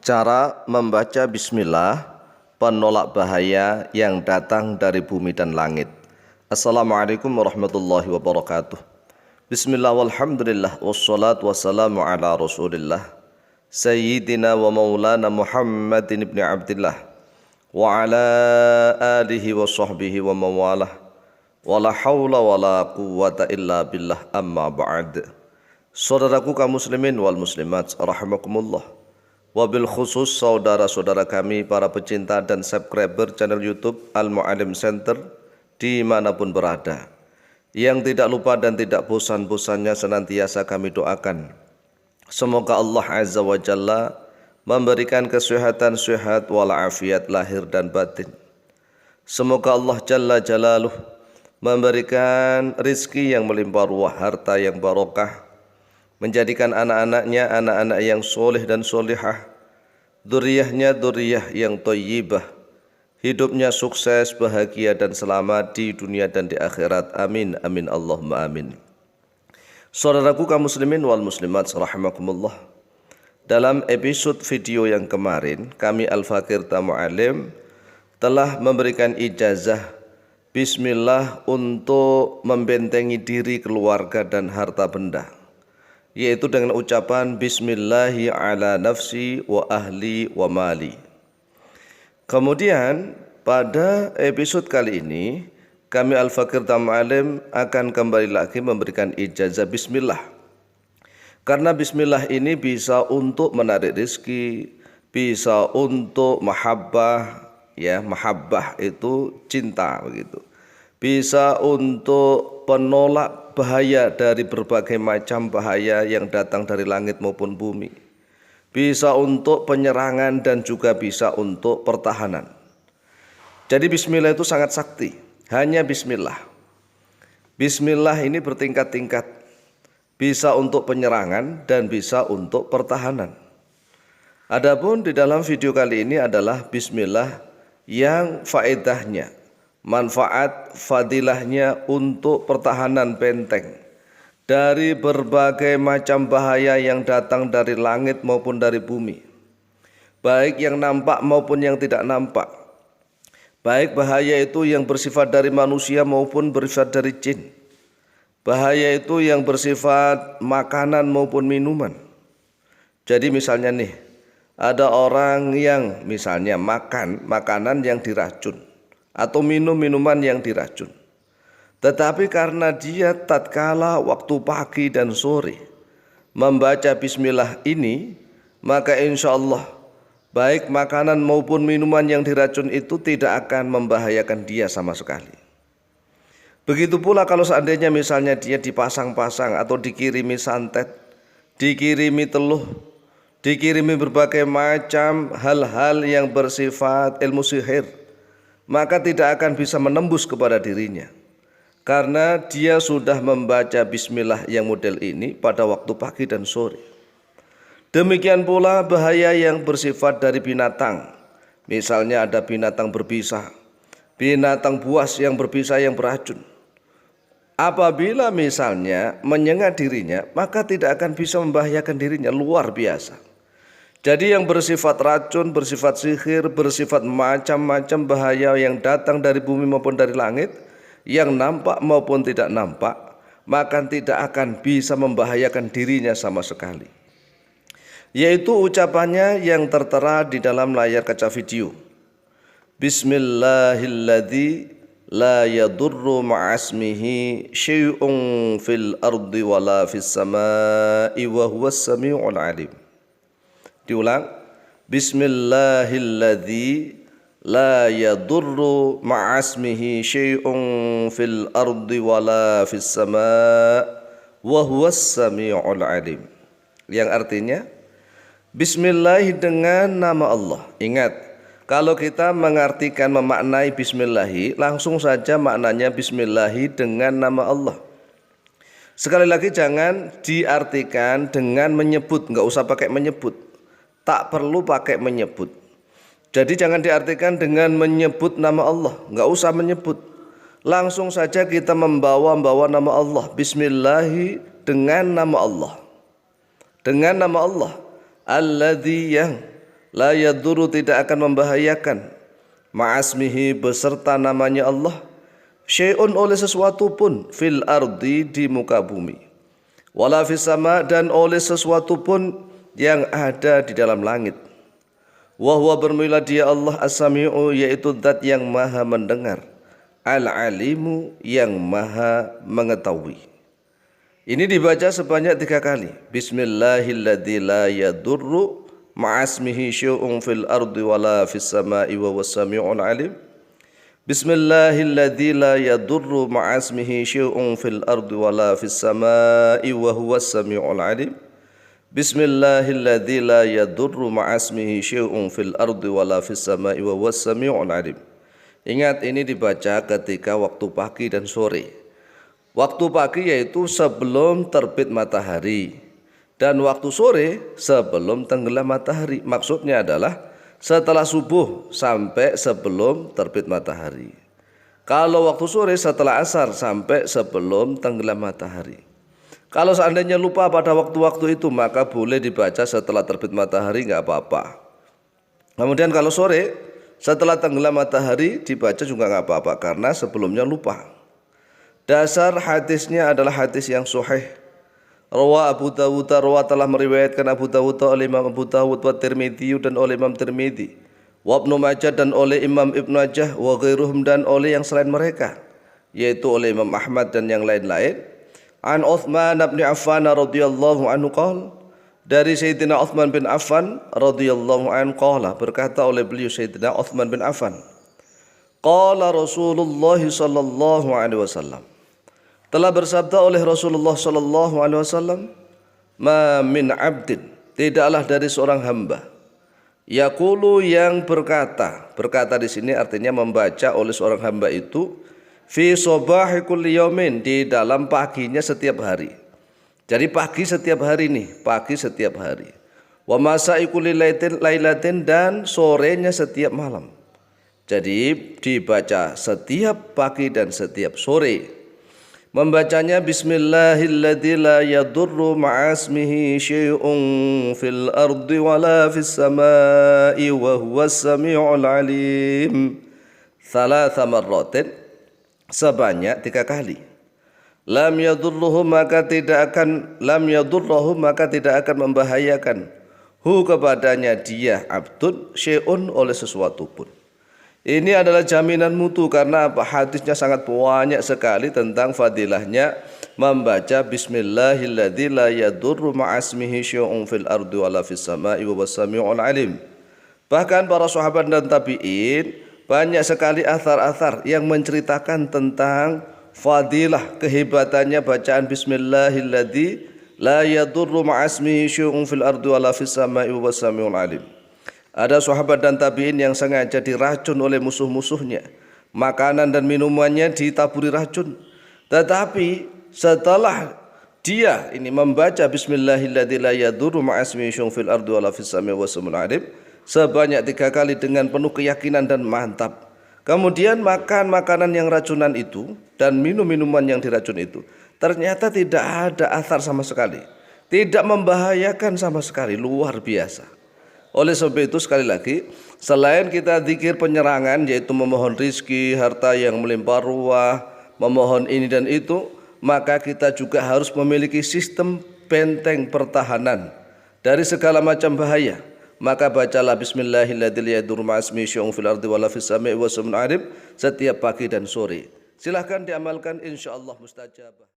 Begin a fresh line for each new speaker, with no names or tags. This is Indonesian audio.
Cara membaca bismillah penolak bahaya yang datang dari bumi dan langit. Assalamualaikum warahmatullahi wabarakatuh. Bismillah walhamdulillah wassalatu wassalamu ala rasulillah Sayyidina wa maulana Muhammadin ibn Abdillah wa ala alihi wa sahbihi wa mawalah wa la hawla wa la quwwata illa billah amma ba'd. Saudaraku kaum muslimin wal muslimat rahimakumullah. Wabil khusus saudara-saudara kami para pecinta dan subscriber channel YouTube Al-Mu'allim Center dimanapun berada, yang tidak lupa dan tidak bosan-bosannya senantiasa kami doakan semoga Allah Azza wa Jalla memberikan kesehatan sehat walafiat lahir dan batin. Semoga Allah Jalla Jalaluh memberikan rizki yang melimpah ruah, harta yang barokah, menjadikan anak-anaknya anak-anak yang soleh dan solihah, dzurriyyahnya dzurriyyah yang thayyibah, hidupnya sukses, bahagia dan selamat di dunia dan di akhirat. Amin amin Allahumma amin. Saudaraku kaum muslimin wal muslimat rahimakumullah. Dalam episode video yang kemarin, kami Al-Fakir Mu'allim telah memberikan ijazah bismillah untuk membentengi diri, keluarga dan harta benda, yaitu dengan ucapan bismillahi ala nafsi wa ahli wa mali. Kemudian pada episode kali ini kami Al-Fakir Mu'allim akan kembali lagi memberikan ijazah bismillah. Karena bismillah ini bisa untuk menarik rezeki, bisa untuk mahabbah, ya, mahabbah itu cinta begitu. Bisa untuk penolak bahaya dari berbagai macam bahaya yang datang dari langit maupun bumi. Bisa untuk penyerangan dan juga bisa untuk pertahanan. Jadi bismillah itu sangat sakti. Hanya bismillah. Bismillah ini bertingkat-tingkat. Bisa untuk penyerangan dan bisa untuk pertahanan. Adapun di dalam video kali ini adalah bismillah yang faedahnya, manfaat fadilahnya untuk pertahanan benteng dari berbagai macam bahaya yang datang dari langit maupun dari bumi, baik yang nampak maupun yang tidak nampak, baik bahaya itu yang bersifat dari manusia maupun bersifat dari jin, bahaya itu yang bersifat makanan maupun minuman. Jadi misalnya nih, ada orang yang misalnya makan makanan yang diracun atau minum minuman yang diracun, tetapi karena dia tatkala waktu pagi dan sore membaca bismillah ini, maka insya Allah baik makanan maupun minuman yang diracun itu tidak akan membahayakan dia sama sekali. Begitu pula kalau seandainya misalnya dia dipasang-pasang atau dikirimi santet, dikirimi teluh, dikirimi berbagai macam hal-hal yang bersifat ilmu sihir, maka tidak akan bisa menembus kepada dirinya, karena dia sudah membaca bismillah yang model ini pada waktu pagi dan sore. Demikian pula bahaya yang bersifat dari binatang, misalnya ada binatang berbisa, binatang buas yang berbisa yang beracun. Apabila misalnya menyengat dirinya, maka tidak akan bisa membahayakan dirinya, luar biasa. Jadi yang bersifat racun, bersifat sihir, bersifat macam-macam bahaya yang datang dari bumi maupun dari langit, yang nampak maupun tidak nampak, maka tidak akan bisa membahayakan dirinya sama sekali. Yaitu ucapannya yang tertera di dalam layar kaca video. Bismillahilladzi la yadurru ma'asmihi syai'un fil ardi wala fis sama'i wa huwas sami'ul alim. Diulang, bismillahilladzi la yadurru ma'asmihi syai'un fil ardi wala fis sama' wa huwas sami'ul alim. Yang artinya bismillah dengan nama Allah. Ingat, kalau kita mengartikan memaknai bismillah, langsung saja maknanya bismillah dengan nama Allah. Sekali lagi jangan diartikan dengan menyebut, enggak usah pakai menyebut. Tak perlu pakai menyebut. Jadi jangan diartikan dengan menyebut nama Allah, enggak usah menyebut. Langsung saja kita membawa nama Allah. Bismillah dengan nama Allah. Dengan nama Allah. Alladzi yang la yadurru tidak akan membahayakan, ma'asmihi beserta namanya Allah, syai'un oleh sesuatu pun, fil ardi di muka bumi, wala fis sama dan oleh sesuatu pun yang ada di dalam langit. Wa huwa bermula dia Allah as-sami'u yaitu zat yang maha mendengar, al-alimu yang maha mengetahui. Ini dibaca sebanyak 3 kali. Bismillahilladzi la yadurru ma'asmihi syai'un fil ardi wala fis sama'i wa huwas sami'ul alim. Bismillahilladzi la yadurru ma'asmihi syai'un fil ardi wala fis sama'i wa huwas sami'ul alim. Bismillahilladzi la yadurru ma'asmihi syai'un fil ardi wala fis sama'i wa huwas sami'ul alim. Ingat, ini dibaca ketika waktu pagi dan sore. Waktu pagi yaitu sebelum terbit matahari, dan waktu sore sebelum tenggelam matahari. Maksudnya adalah setelah subuh sampai sebelum terbit matahari. Kalau waktu sore setelah asar sampai sebelum tenggelam matahari. Kalau seandainya lupa pada waktu-waktu itu, maka boleh dibaca setelah terbit matahari, nggak apa-apa. Kemudian kalau sore setelah tenggelam matahari dibaca juga nggak apa-apa karena sebelumnya lupa. Dasar hadisnya adalah hadis yang sahih. Rawa Abu Dawud, telah meriwayatkan Abu Dawud oleh Imam Abu Dawud, wa Tirmidzi dan oleh Imam Tirmidzi, wa Ibnu Majah dan oleh Imam Ibnu Majah, wa ghairuhum dan oleh yang selain mereka, yaitu oleh Imam Ahmad dan yang lain-lain. An Utsman bin Affan radhiyallahu anhu qala, dari Sayyidina Utsman bin Affan radhiyallahu anhu qala, berkata oleh beliau Sayyidina Utsman bin Affan, qala Rasulullah sallallahu alaihi wasallam, telah bersabda oleh Rasulullah sallallahu alaihi wasallam, ma min abdin, tidaklah dari seorang hamba, yaqulu yang berkata di sini artinya membaca oleh seorang hamba itu, fi sobahi kulli yaumin, di dalam paginya setiap hari. Jadi pagi setiap hari nih, pagi setiap hari. Wa masa'i kulli lailatin, dan sorenya setiap malam. Jadi dibaca setiap pagi dan setiap sore. Membacanya Bismillahilladzi la yadurru ma'asmihi syai'un fil ardi wala fis sama'i wa huwas sami'ul alim, thalatha marratin, sebanyak 3 kali. Lam yadurruhu maka tidak akan membahayakan hu kepadanya dia abdun syai'un oleh sesuatu pun. Ini adalah jaminan mutu karena hadisnya sangat banyak sekali tentang fadilahnya membaca Bismillahilladzi la yadurru ma'asmihi syai'un fil ardi wala fis sama'i wa huwas sami'ul alim. Bahkan para sahabat dan tabi'in banyak sekali athar-athar yang menceritakan tentang fadilah kehebatannya bacaan Bismillahilladzi la yadurru ma'asmihi syai'un fil ardi wala fis sama'i wa huwas sami'ul alim. Ada sahabat dan tabi'in yang sengaja diracun oleh musuh-musuhnya. Makanan dan minumannya ditaburi racun. Tetapi setelah dia ini membaca Bismillahilladzi la yadurru ma'asmihi syai'un fil ardi wala fis sama'i wa huwas sami'ul alim sebanyak 3 kali dengan penuh keyakinan dan mantap. Kemudian makan makanan yang racunan itu dan minum minuman yang diracun itu, ternyata tidak ada athar sama sekali. Tidak membahayakan sama sekali, luar biasa. Oleh sebab itu sekali lagi, selain kita zikir penyerangan yaitu memohon rizki, harta yang melimpah ruah, memohon ini dan itu, maka kita juga harus memiliki sistem benteng pertahanan dari segala macam bahaya. Maka bacalah Bismillahilladzi la yadurru ma'asmihi syai'un fil ardi wala fis sama'i wa huwas sami'ul alim setiap pagi dan sore. Silahkan diamalkan, insyaallah mustajabah.